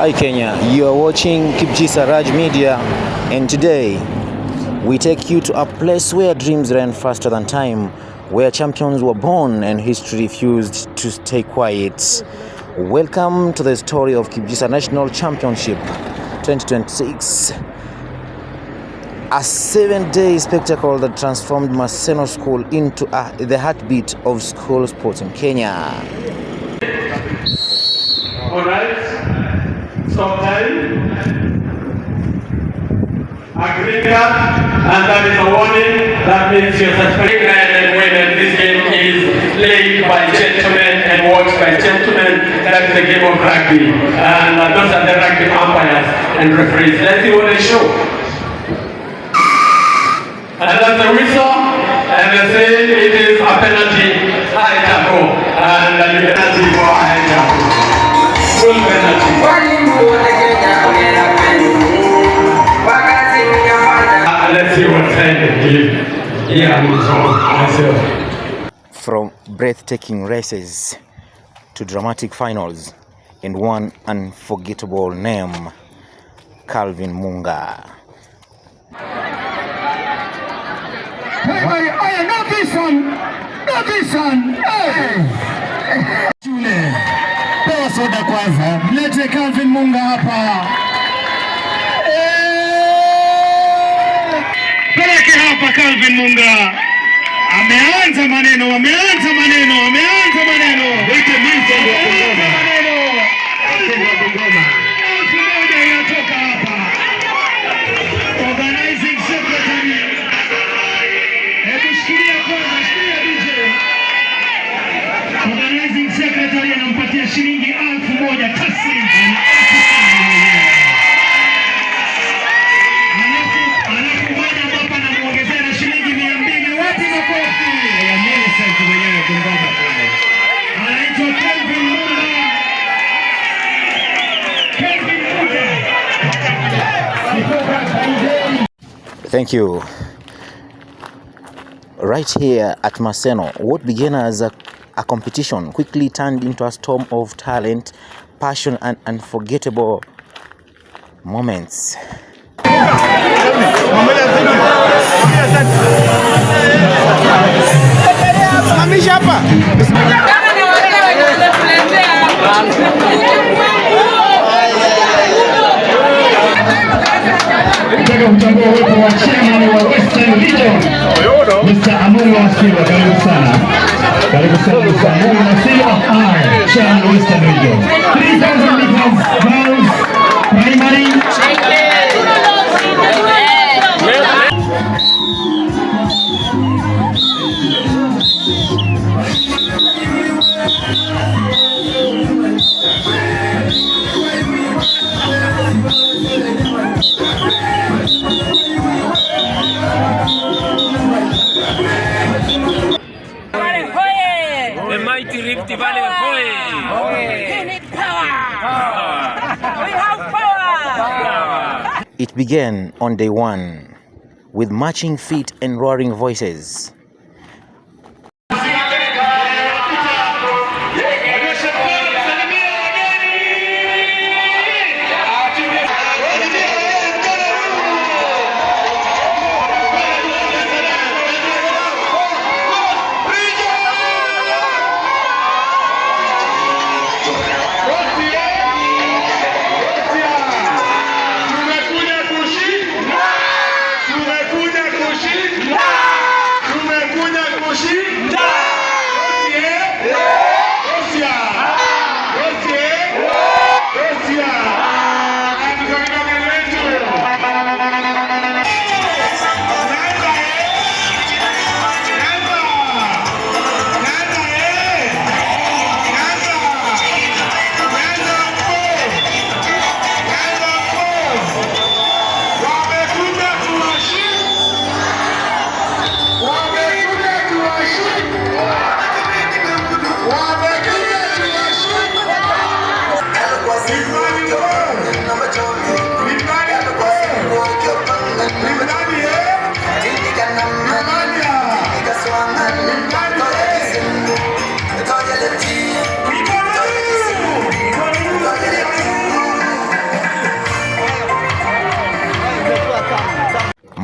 Hi Kenya, you are watching Kipchisa Raj Media, and today we take you to a place where dreams ran faster than time, where champions were born and history refused to stay quiet. Welcome to the story of Kipchisa National Championship 2026, a 7-day spectacle that transformed Maseno School into the heartbeat of school sports in Kenya. All right. Stop time. Agreed that, and that is a warning. That means you're suspended. Men and women, this game is played by gentlemen and watched by gentlemen. That is the game of rugby, and those are the rugby umpires and referees. Let's see what they show. And that's the whistle, and they say it is a penalty, high tackle, and the penalty for a high tackle. Full penalty. Let's see what's happening here. From breathtaking races to dramatic finals and one unforgettable name, Calvin Munga. Hey, not this one. Hey. Pewa soda kwanza. Mlete Calvin Munga hapa. Peleke hapa Calvin Munga. Ameanza maneno. Weke minti ya Bungoma. Moja inatoka hapa. Organizing secretary. Hebu shikilia kwanza, shikilia DJ. Organizing secretary anampatia shilingi 1000 taslimu. Alafu moja baba anamuongezea na shilingi 200. Wapi makofi? Ya Millicent mwenyewe Bungoma pale. Anaitwa Calvin Munga. Thank you. Right here at Maseno, what began as a competition quickly turned into a storm of talent, passion, and unforgettable moments. Nataka kutambua uwepo wa chairman wa Western Region, Mr. Amuru Masiwa. Karibu sana Mr. Amuru Masiwa, chairman wa Western Region. 3000 meters girls primary. The mighty Rift Valley, we need power. We have power. It began on day one with marching feet and roaring voices.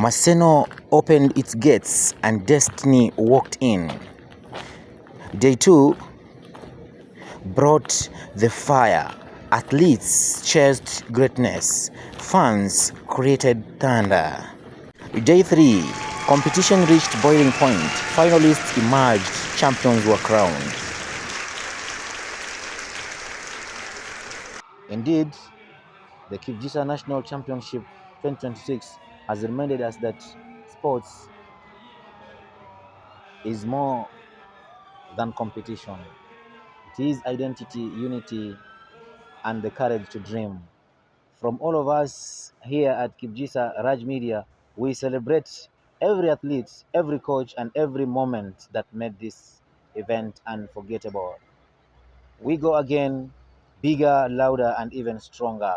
Maseno opened its gates and destiny walked in. Day 2 brought the fire. Athletes chased greatness. Fans created thunder. Day 3, competition reached boiling point. Finalists emerged. Champions were crowned. Indeed, the Kipjisa National Championship 2026 has reminded us that sports is more than competition. It is identity, unity, and the courage to dream. From all of us here at Kipjisa Raj Media, we celebrate every athlete, every coach, and every moment that made this event unforgettable. We go again, bigger, louder, and even stronger.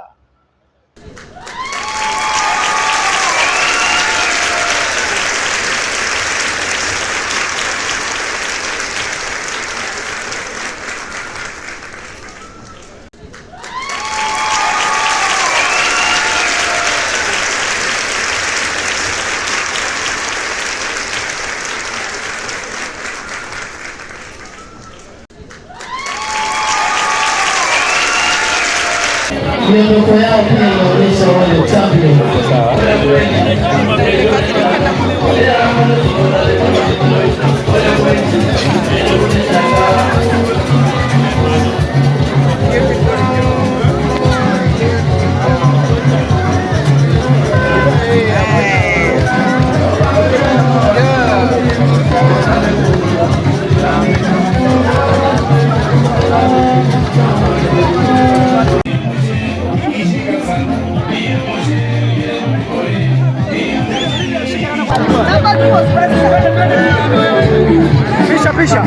Miondoko yao pia inaonyesha wale champion. Pisha.